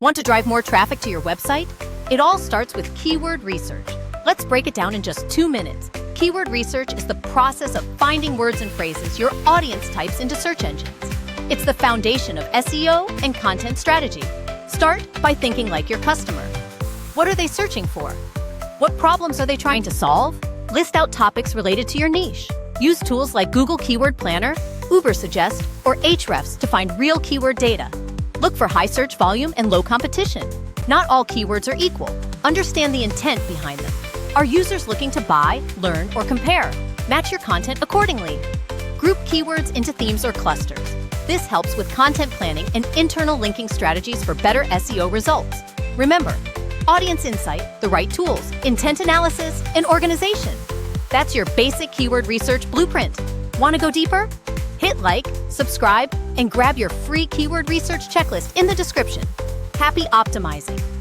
Want to drive more traffic to your website? It all starts with keyword research. Let's break it down in just 2 minutes. Keyword research is the process of finding words and phrases your audience types into search engines. It's the foundation of SEO and content strategy. Start by thinking like your customer. What are they searching for? What problems are they trying to solve? List out topics related to your niche. Use tools like Google Keyword Planner, Ubersuggest, or Ahrefs to find real keyword data. Look for high search volume and low competition. Not all keywords are equal. Understand the intent behind them. Are users looking to buy, learn, or compare? Match your content accordingly. Group keywords into themes or clusters. This helps with content planning and internal linking strategies for better SEO results. Remember, audience insight, the right tools, intent analysis, and organization. That's your basic keyword research blueprint. Want to go deeper? Hit like, subscribe, and grab your free keyword research checklist in the description. Happy optimizing!